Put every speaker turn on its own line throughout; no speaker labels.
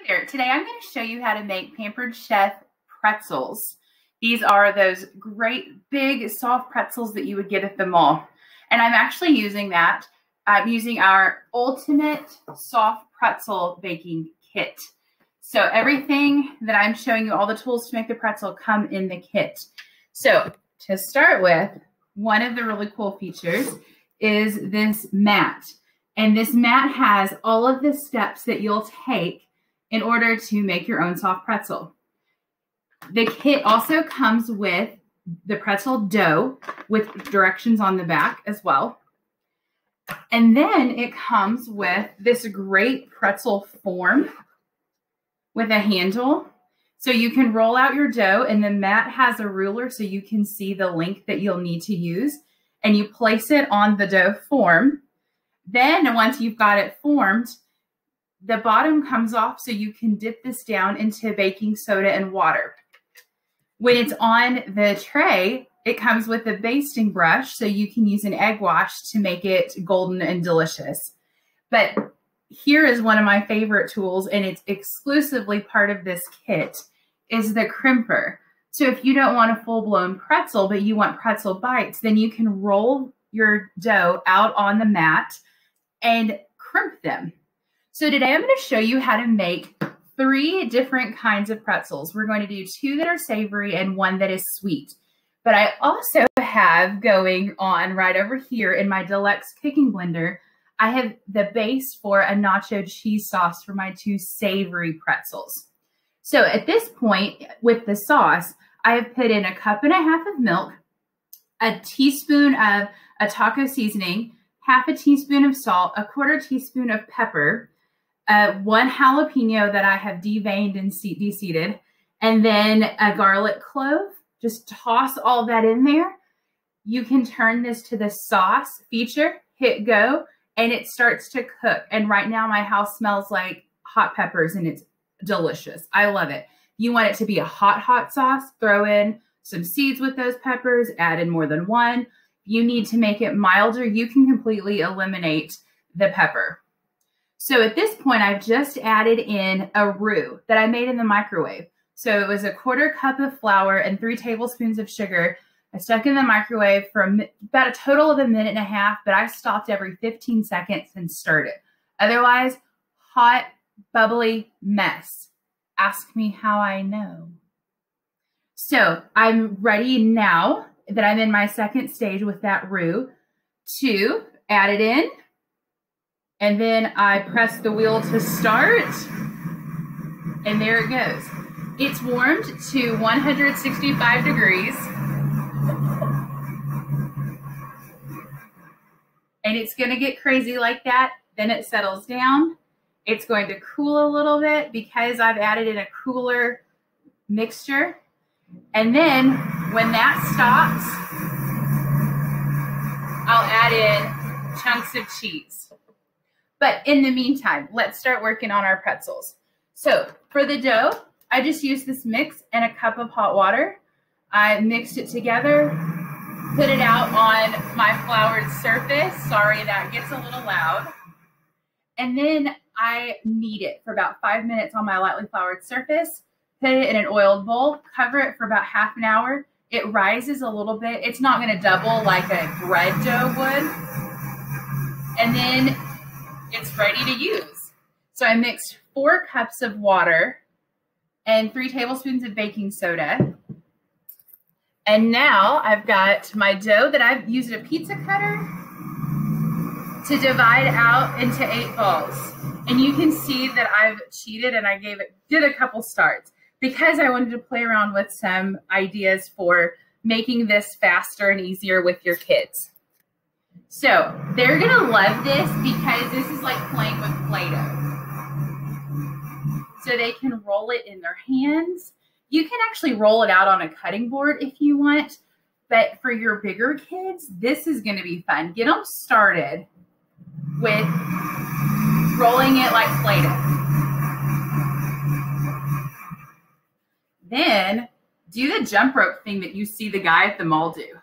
there. Today I'm going to show you how to make Pampered Chef pretzels. These are those great big soft pretzels that you would get at the mall. And I'm actually using that. I'm using our ultimate soft pretzel baking kit. So everything that I'm showing you, all the tools to make the pretzel, come in the kit. So to start with, one of the really cool features is this mat. And this mat has all of the steps that you'll take in order to make your own soft pretzel. The kit also comes with the pretzel dough with directions on the back as well. And then it comes with this great pretzel form with a handle. So you can roll out your dough, and the mat has a ruler so you can see the length that you'll need to use. And you place it on the dough form. Then once you've got it formed, the bottom comes off so you can dip this down into baking soda and water. When it's on the tray, it comes with a basting brush so you can use an egg wash to make it golden and delicious. But here is one of my favorite tools, and it's exclusively part of this kit, is the crimper. So if you don't want a full-blown pretzel, but you want pretzel bites, then you can roll your dough out on the mat and crimp them. So today I'm going to show you how to make 3 different kinds of pretzels. We're going to do 2 that are savory and 1 that is sweet. But I also have going on right over here in my Deluxe cooking blender, I have the base for a nacho cheese sauce for my 2 savory pretzels. So at this point with the sauce, I have put in 1.5 cups of milk, a teaspoon of a taco seasoning, 1/2 teaspoon of salt, 1/4 teaspoon of pepper, 1 jalapeno that I have deveined and de-seeded, and then a garlic clove. Just toss all that in there. You can turn this to the sauce feature, hit go, and it starts to cook. And right now my house smells like hot peppers, and it's delicious. I love it. You want it to be a hot, hot sauce, throw in some seeds with those peppers, add in more than 1. You need to make it milder, you can completely eliminate the pepper. So at this point, I've just added in a roux that I made in the microwave. So it was 1/4 cup of flour and 3 tablespoons of sugar. I stuck in the microwave for about a total of 1.5 minutes, but I stopped every 15 seconds and stirred it. Otherwise, hot, bubbly mess. Ask me how I know. So I'm ready now that I'm in my second stage with that roux to add it in. And then I press the wheel to start, and there it goes. It's warmed to 165 degrees. And it's going to get crazy like that. Then it settles down. It's going to cool a little bit because I've added in a cooler mixture. And then when that stops, I'll add in chunks of cheese. But in the meantime, let's start working on our pretzels. So for the dough, I just used this mix and 1 cup of hot water. I mixed it together, put it out on my floured surface. Sorry, that gets a little loud. And then I knead it for about 5 minutes on my lightly floured surface, put it in an oiled bowl, cover it for about ½ an hour. It rises a little bit. It's not going to double like a bread dough would. And then it's ready to use. So I mixed 4 cups of water and 3 tablespoons of baking soda. And now I've got my dough that I've used a pizza cutter to divide out into 8 balls. And you can see that I've cheated and I did a couple starts because I wanted to play around with some ideas for making this faster and easier with your kids. So they're going to love this because this is like playing with Play-Doh. So they can roll it in their hands. You can actually roll it out on a cutting board if you want. But for your bigger kids, this is going to be fun. Get them started with rolling it like Play-Doh. Then do the jump rope thing that you see the guy at the mall do.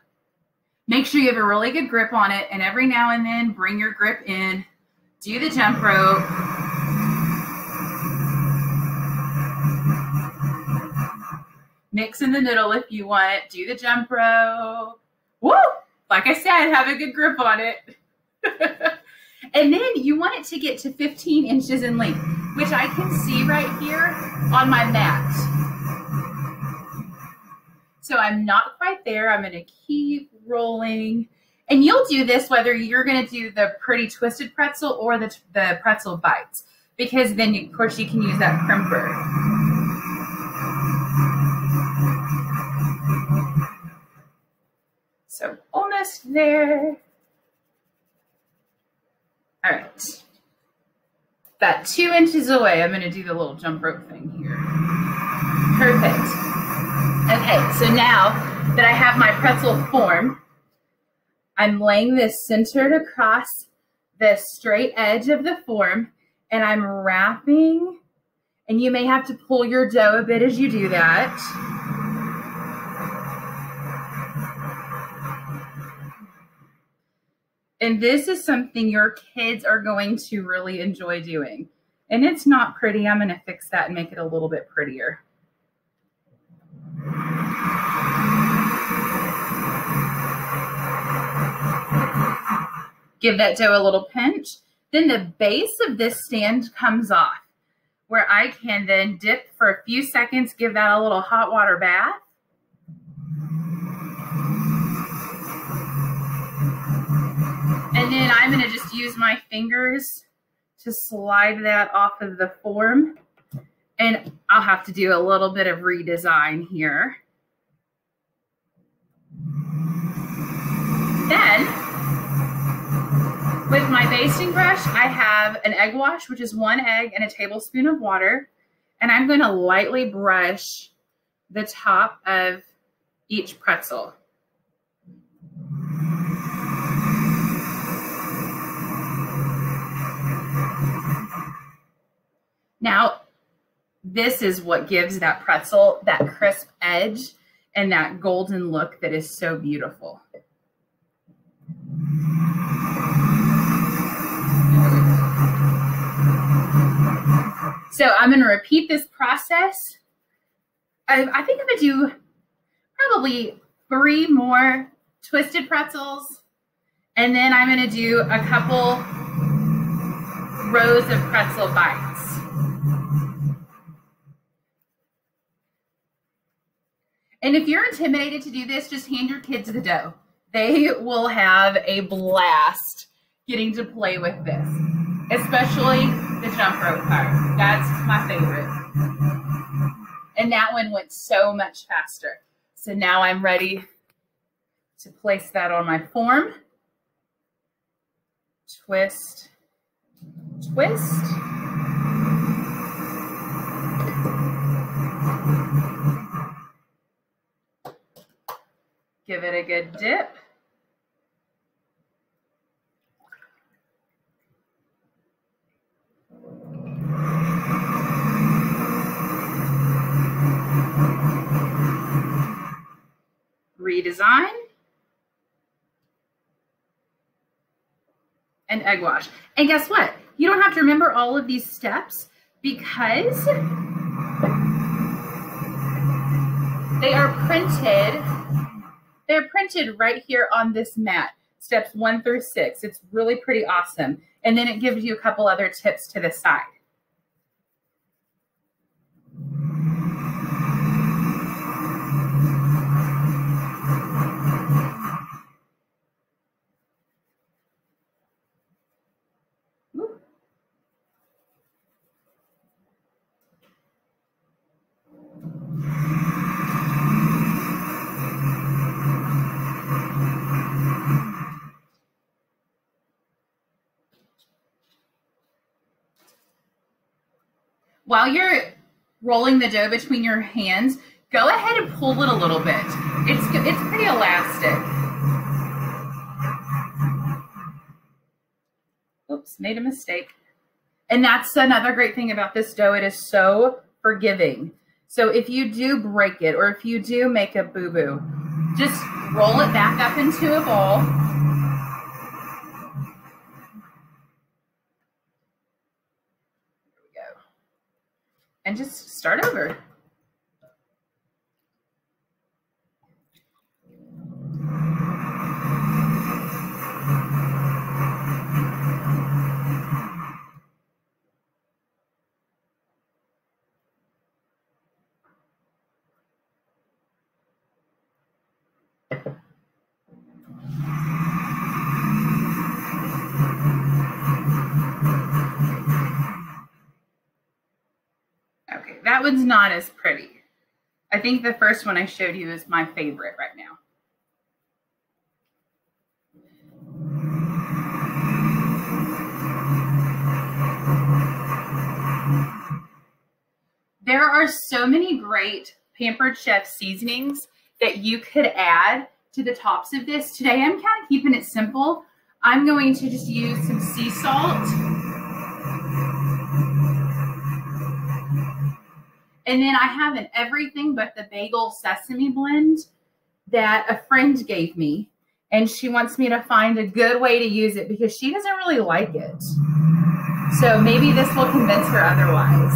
Make sure you have a really good grip on it, and every now and then bring your grip in, do the jump rope, Mix in the middle if you want. Do the jump row. Woo! Like I said, have a good grip on it. And then you want it to get to 15 inches in length, which I can see right here on my mat. So I'm not quite there. I'm going to keep rolling. And you'll do this whether you're going to do the pretty twisted pretzel or the pretzel bites, because then, of course, you can use that crimper. So almost there. All right. About 2 inches away, I'm going to do the little jump rope thing here. Perfect. Okay, so now that I have my pretzel form, I'm laying this centered across the straight edge of the form, and I'm wrapping, and you may have to pull your dough a bit as you do that. And this is something your kids are going to really enjoy doing. And it's not pretty. I'm going to fix that and make it a little bit prettier. Give that dough a little pinch. Then the base of this stand comes off, where I can then dip for a few seconds, give that a little hot water bath. And then I'm going to just use my fingers to slide that off of the form. And I'll have to do a little bit of redesign here. Then, with my basting brush, I have an egg wash, which is 1 egg and a tablespoon of water. And I'm going to lightly brush the top of each pretzel. Now, this is what gives that pretzel that crisp edge and that golden look that is so beautiful. So I'm going to repeat this process. I think I'm going to do probably 3 more twisted pretzels, and then I'm going to do a couple rows of pretzel bites. And if you're intimidated to do this, just hand your kids the dough. They will have a blast getting to play with this, especially the jump rope part. That's my favorite. And that one went so much faster. So now I'm ready to place that on my form. Twist, twist. Give it a good dip. Redesign. And egg wash. And guess what? You don't have to remember all of these steps because they are printed. They're printed right here on this mat, steps 1 through 6. It's really pretty awesome. And then it gives you a couple other tips to the side. While you're rolling the dough between your hands, go ahead and pull it a little bit. It's pretty elastic. Oops, made a mistake. And that's another great thing about this dough. It is so forgiving. So if you do break it or if you do make a boo-boo, just roll it back up into a ball. And just start over. that one's not as pretty. I think the first one I showed you is my favorite right now. There are so many great Pampered Chef seasonings that you could add to the tops of this. Today I'm kind of keeping it simple. I'm going to just use some sea salt. And then I have an everything but the bagel sesame blend that a friend gave me. And she wants me to find a good way to use it because she doesn't really like it. So maybe this will convince her otherwise.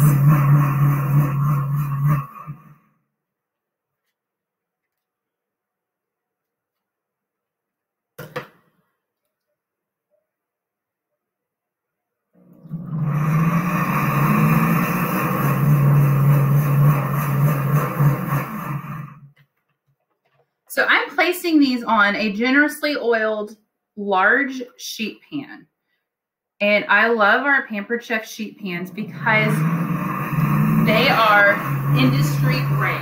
So I'm placing these on a generously oiled large sheet pan. And I love our Pampered Chef sheet pans because they are industry grade.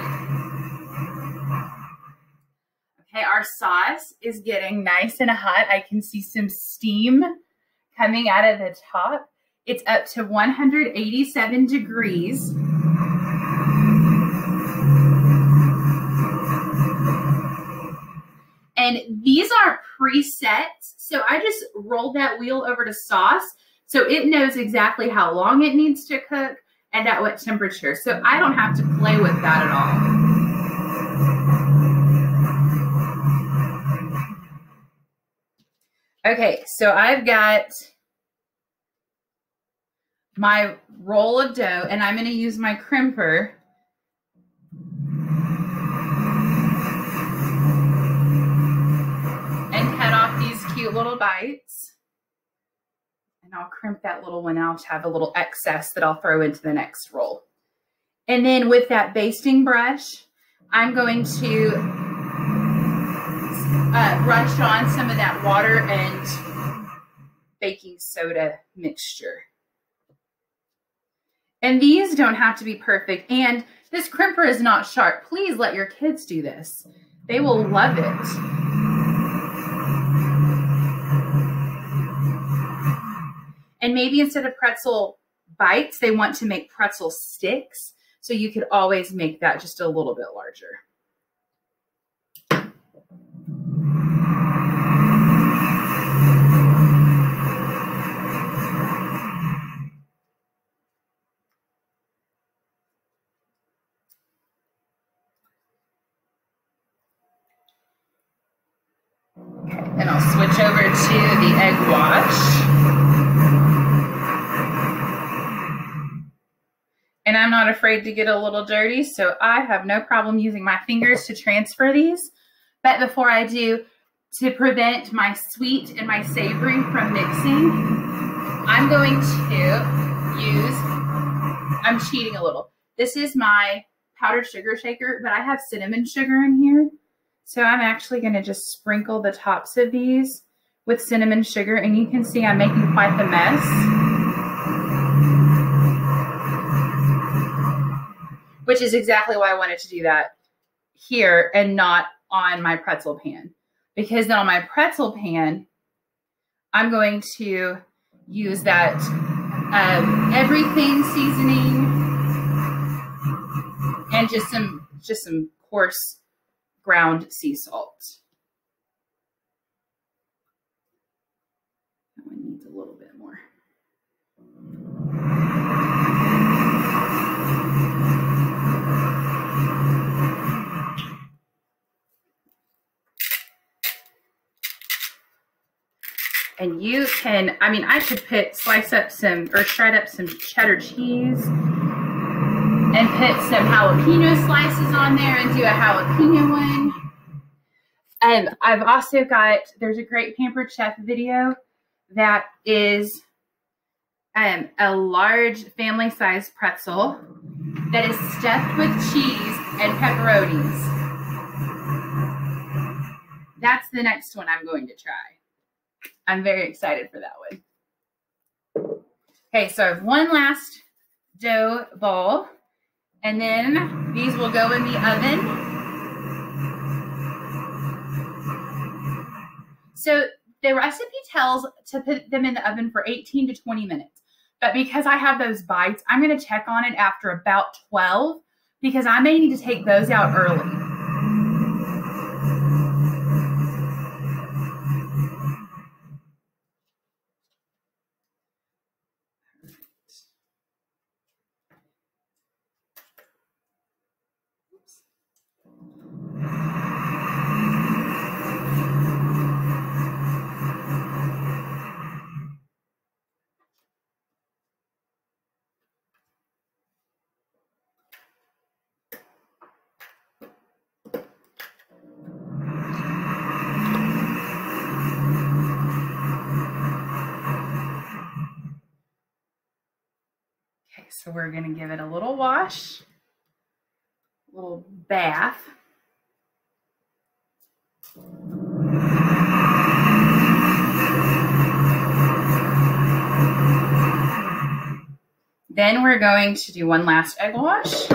Okay, our sauce is getting nice and hot. I can see some steam coming out of the top. It's up to 187 degrees. And these are presets. So I just rolled that wheel over to sauce. So it knows exactly how long it needs to cook and at what temperature. So I don't have to play with that at all. Okay, so I've got my roll of dough and I'm going to use my crimper and cut off these cute little bites. And I'll crimp that little one out to have a little excess that I'll throw into the next roll. And then with that basting brush, I'm going to brush on some of that water and baking soda mixture. And these don't have to be perfect. And this crimper is not sharp. Please let your kids do this. They will love it. And maybe instead of pretzel bites, they want to make pretzel sticks. So you could always make that just a little bit larger. Okay, and I'll switch over to the egg wash. And I'm not afraid to get a little dirty, so I have no problem using my fingers to transfer these. But before I do, to prevent my sweet and my savory from mixing, I'm going to use, I'm cheating a little. This is my powdered sugar shaker, but I have cinnamon sugar in here. So I'm actually going to just sprinkle the tops of these with cinnamon sugar, and you can see I'm making quite the mess. Which is exactly why I wanted to do that here and not on my pretzel pan. Because then on my pretzel pan, I'm going to use that everything seasoning and just some coarse ground sea salt. That one needs a little bit more. And you can, I mean, I could slice up some, or shred up some cheddar cheese and put some jalapeno slices on there and do a jalapeno one. And I've also got, there's a great Pampered Chef video that is a large family-sized pretzel that is stuffed with cheese and pepperonis. That's the next one I'm going to try. I'm very excited for that one. Okay, so I have one last dough ball, And then these will go in the oven. So the recipe tells to put them in the oven for 18 to 20 minutes. But because I have those bites, I'm going to check on it after about 12 because I may need to take those out early. So we're going to give it a little wash, a little bath. Then we're going to do one last egg wash.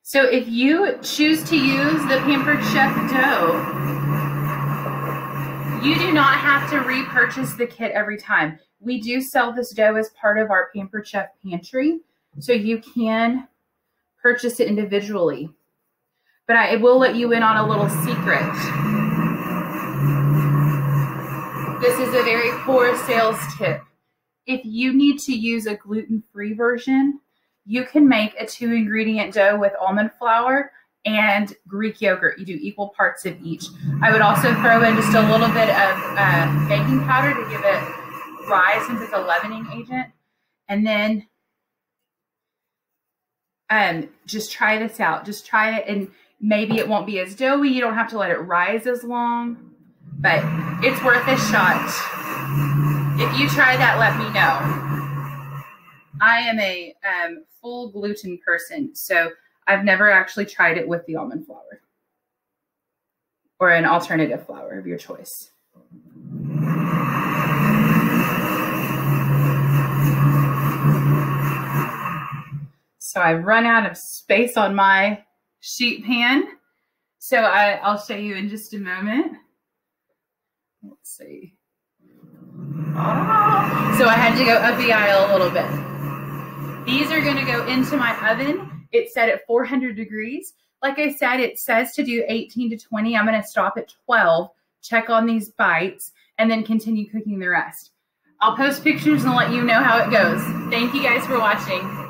So if you choose to use the Pampered Chef dough, you do not have to repurchase the kit every time. We do sell this dough as part of our Pampered Chef pantry, so you can purchase it individually. But I will let you in on a little secret. This is a very poor sales tip. If you need to use a gluten-free version, you can make a 2-ingredient dough with almond flour and Greek yogurt. You do equal parts of each. I would also throw in just a little bit of baking powder to give it rise since it's a leavening agent. And then just try this out. Just try it, and maybe it won't be as doughy. You don't have to let it rise as long, but it's worth a shot. If you try that, let me know. I am a full gluten person, so I've never actually tried it with the almond flour or an alternative flour of your choice. So I've run out of space on my sheet pan. So I'll show you in just a moment. Let's see. Oh. So I had to go up the aisle a little bit. These are going to go into my oven. It's set at 400 degrees. Like I said, it says to do 18 to 20. I'm going to stop at 12, check on these bites, and then continue cooking the rest. I'll post pictures and let you know how it goes. Thank you guys for watching.